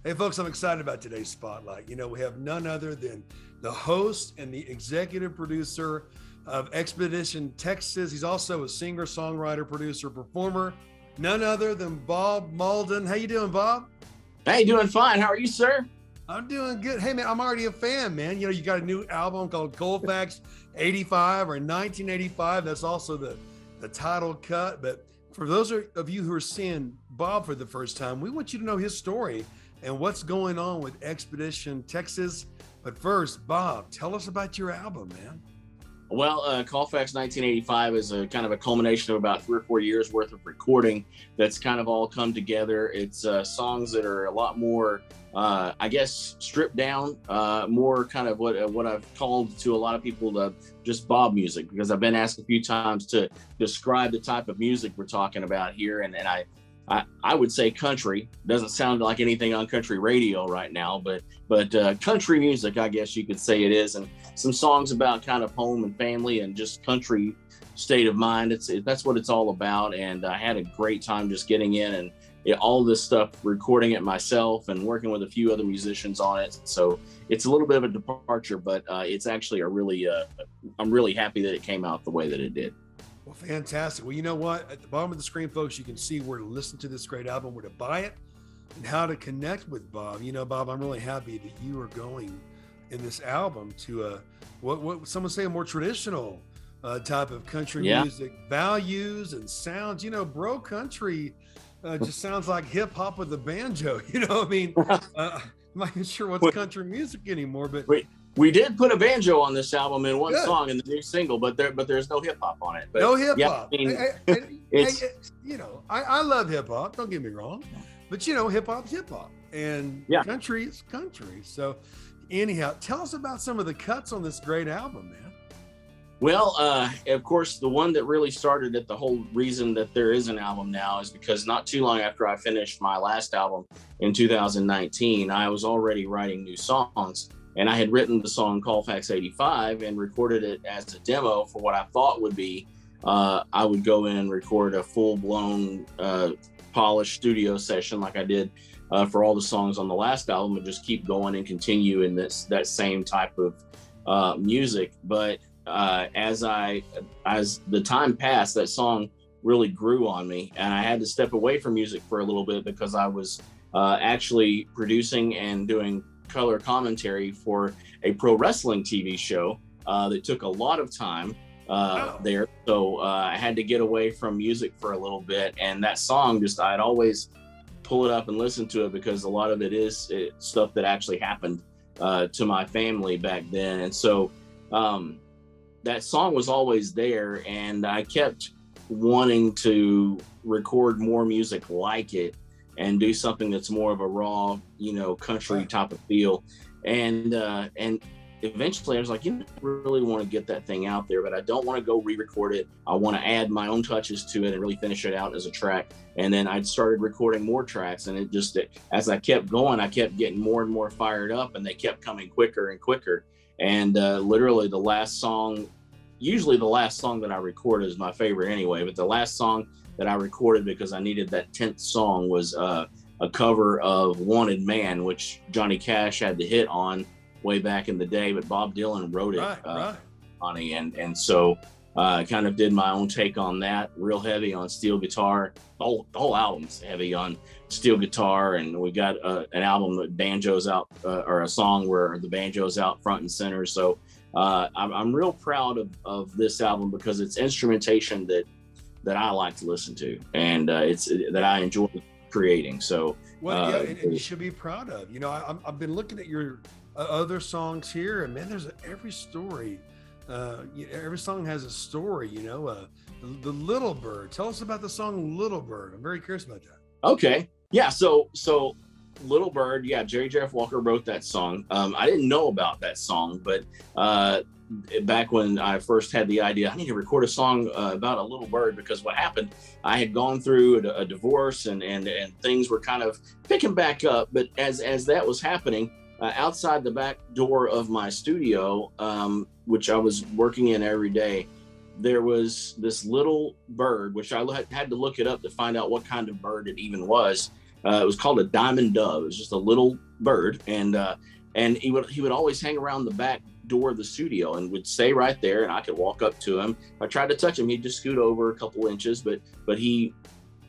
Hey, folks, I'm excited about today's spotlight. We have none other than the host and the executive producer of Expedition Texas. He's also a singer, songwriter, producer, performer. None other than Bob Mauldin. How you doing, Bob? Hey, doing fine. How are you, sir? I'm doing good. Hey, man, I'm already a fan, man. You got a new album called Colfax 85 or 1985. That's also the title cut. But for those of you who are seeing Bob for the first time, we want you to know his story and what's going on with Expedition Texas. But first, Bob, tell us about your album, man. Well, Colfax 1985 is a kind of a culmination of about 3 or 4 years worth of recording that's kind of all come together. It's songs that are a lot more, I guess, stripped down, more kind of what I've called to a lot of people just Bob music, because I've been asked a few times to describe the type of music we're talking about here. And I would say country. Doesn't sound like anything on country radio right now, but country music, I guess you could say it is, and some songs about kind of home and family and just country state of mind. That's what it's all about, and I had a great time just getting in and all this stuff, recording it myself and working with a few other musicians on it. So it's a little bit of a departure, but it's actually I'm really happy that it came out the way that it did. Well, fantastic. Well, you know what? At the bottom of the screen, folks, you can see where to listen to this great album, where to buy it, and how to connect with Bob. Bob, I'm really happy that you are going in this album to what some would say a more traditional type of country music values and sounds. Bro country just sounds like hip hop with a banjo. I'm not even sure what's country music anymore, but we did put a banjo on this album in one song in the new single, but there's no hip hop on it. But, no hip hop. I love hip hop. Don't get me wrong, but hip hop's hip hop, and country is country. So, anyhow, tell us about some of the cuts on this great album, man. Well, of course, the one that really started it, the whole reason that there is an album now, is because not too long after I finished my last album in 2019, I was already writing new songs. And I had written the song Colfax 85 and recorded it as a demo for what I thought would be, I would go in and record a full-blown polished studio session like I did for all the songs on the last album, and just keep going and continue in that same type of music. But as the time passed, that song really grew on me, and I had to step away from music for a little bit because I was actually producing and doing color commentary for a pro wrestling TV show that took a lot of time there. So I had to get away from music for a little bit, and that song I'd always pull it up and listen to it because a lot of it is stuff that actually happened to my family back then. And so that song was always there, and I kept wanting to record more music like it and do something that's more of a raw, country type of feel. And eventually I was like, I really want to get that thing out there, but I don't want to go re-record it. I want to add my own touches to it and really finish it out as a track. And then I started recording more tracks, and as I kept going, I kept getting more and more fired up, and they kept coming quicker and quicker. And literally usually the last song that I record is my favorite anyway, but the last song that I recorded, because I needed that 10th song, was a cover of Wanted Man, which Johnny Cash had the hit on way back in the day, but Bob Dylan wrote it on it. And so I kind of did my own take on that, real heavy on steel guitar. The whole album's heavy on steel guitar, and we got an album with banjos out, or a song where the banjo's out front and center. So I'm real proud of this album because it's instrumentation that I like to listen to, and it's that I enjoy creating. So and you should be proud of. I've been looking at your other songs here, and man, there's every story. Every song has a story. The Little Bird. Tell us about the song Little Bird. I'm very curious about that. Okay, yeah. So Little Bird, Jerry Jeff Walker wrote that song. I didn't know about that song, but back when I first had the idea, I need to record a song about a little bird, because what happened, I had gone through a divorce and things were kind of picking back up. But as that was happening, outside the back door of my studio, which I was working in every day, there was this little bird, which I had to look it up to find out what kind of bird it even was. It was called a diamond dove. It was just a little bird, and he would always hang around the back door of the studio and would stay right there, and I could walk up to him. If I tried to touch him, he'd just scoot over a couple inches, but he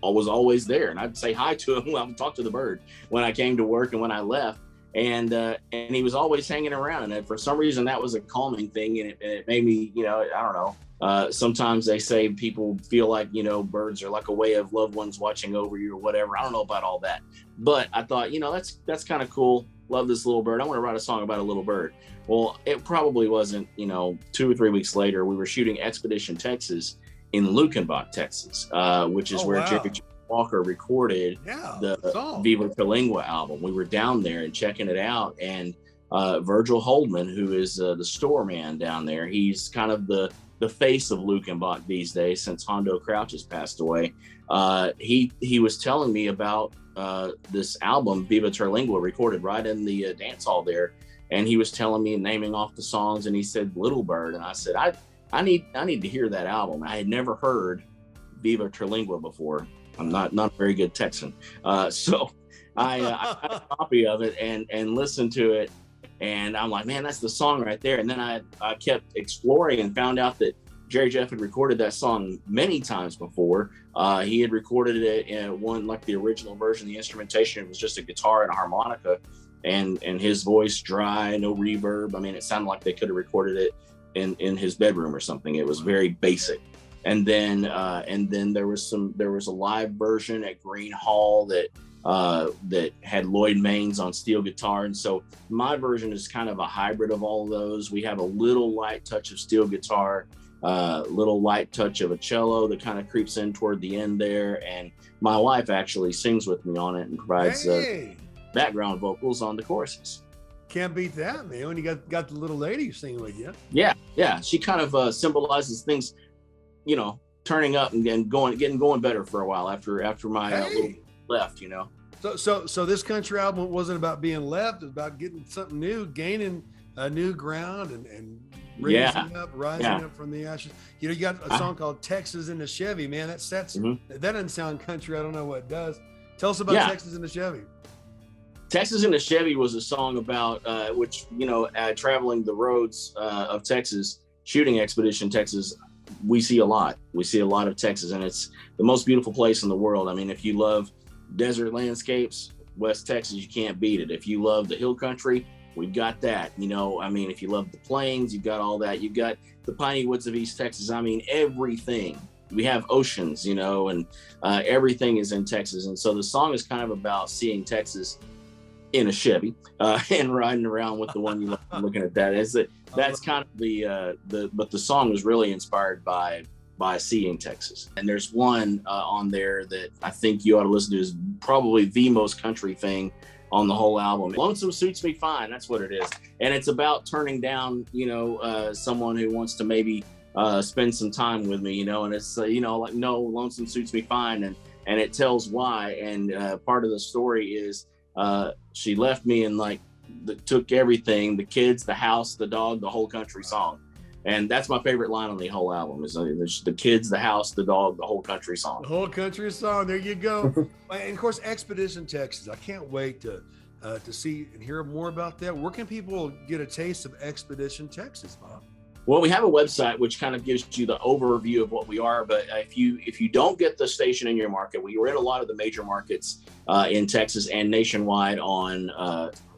was always there, and I'd say hi to him. I would talk to the bird when I came to work and when I left, and he was always hanging around. And for some reason, that was a calming thing, and it made me, I don't know. Sometimes they say people feel like, birds are like a way of loved ones watching over you or whatever. I don't know about all that, but I thought, that's kind of cool. Love this little bird. I want to write a song about a little bird. Well, it probably wasn't, 2 or 3 weeks later, we were shooting Expedition Texas in Lukenbach, Texas, which is where Jerry Walker recorded the Viva Terlingua album. We were down there and checking it out, and Virgil Holdman, who is the store man down there, he's kind of the face of Lukenbach these days since Hondo Crouch has passed away. He was telling me about this album, Viva Terlingua, recorded right in the dance hall there, and he was telling me, naming off the songs, and he said Little Bird, and I said I need to hear that album. I had never heard Viva Terlingua before. I'm not a very good Texan, so I got a copy of it and listened to it, and I'm like, man, that's the song right there. And then I kept exploring and found out that Jerry Jeff had recorded that song many times before. He had recorded it in one, like the original version. The instrumentation was just a guitar and a harmonica, and his voice dry, no reverb. I mean, it sounded like they could have recorded it in his bedroom or something. It was very basic. And then there was a live version at Green Hall that had Lloyd Maines on steel guitar. And so my version is kind of a hybrid of all of those. We have a little light touch of steel guitar, little light touch of a cello that kind of creeps in toward the end there. And my wife actually sings with me on it and provides background vocals on the choruses. Can't beat that, man. When you got the little lady singing with you. Yeah. She kind of symbolizes things, turning up and getting going better for a while after my little left, So this country album wasn't about being left. It was about getting something new, gaining a new ground, and rising up from the ashes. You got a song called Texas in the Chevy, man. That doesn't sound country. I don't know what does. Tell us about Texas in the Chevy. Texas in the Chevy was a song about traveling the roads of Texas, shooting Expedition Texas. We see a lot of Texas, and it's the most beautiful place in the world. I mean, if you love desert landscapes, West Texas, you can't beat it. If you love the hill country, we've got that. If you love the plains, you've got all that. You've got the piney woods of East Texas. I mean, everything. We have oceans, and everything is in Texas. And so the song is kind of about seeing Texas in a Chevy and riding around with the one you love. Looking at that, that's kind of but the song was really inspired by seeing Texas. And there's one on there that I think you ought to listen to, is probably the most country thing on the whole album. Lonesome Suits Me Fine, that's what it is. And it's about turning down, someone who wants to maybe spend some time with me, and it's, like, no, Lonesome Suits Me Fine. And it tells why. And part of the story is she left me and took everything, the kids, the house, the dog, the whole country song. And that's my favorite line on the whole album, is the kids, the house, the dog, the whole country song. The whole country song. There you go. And of course, Expedition Texas. I can't wait to see and hear more about that. Where can people get a taste of Expedition Texas, Bob? Well, we have a website which kind of gives you the overview of what we are. But if you don't get the station in your market, we were in a lot of the major markets in Texas and nationwide on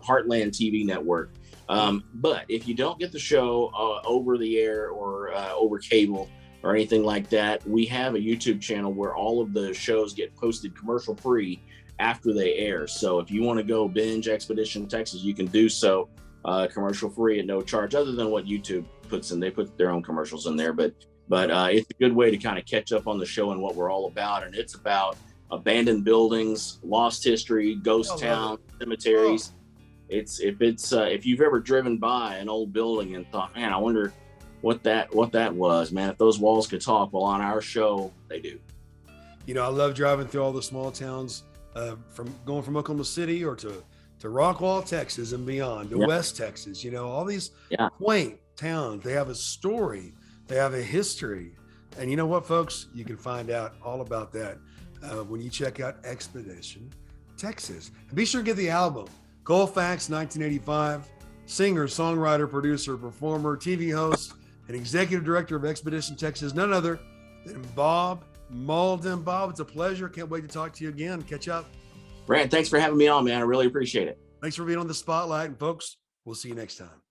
Heartland TV network. But if you don't get the show over the air or over cable or anything like that, we have a YouTube channel where all of the shows get posted commercial free after they air. So if you want to go binge Expedition Texas, you can do so commercial free at no charge, other than what YouTube puts in. They put their own commercials in there, but it's a good way to kind of catch up on the show and what we're all about. And it's about abandoned buildings, lost history, ghost towns, cemeteries. If you've ever driven by an old building and thought, man, I wonder what that was, man, if those walls could talk, well, on our show they do. I love driving through all the small towns, from Oklahoma City or to Rockwall, Texas and beyond, to West Texas. All these quaint towns, they have a story, they have a history. And you know what, folks, you can find out all about that when you check out Expedition Texas. And be sure to get the album. Colfax, 1985. Singer, songwriter, producer, performer, TV host, and executive director of Expedition Texas, none other than Bob Mauldin. Bob, it's a pleasure. Can't wait to talk to you again. Catch up. Brad, thanks for having me on, man. I really appreciate it. Thanks for being on the spotlight. And folks, we'll see you next time.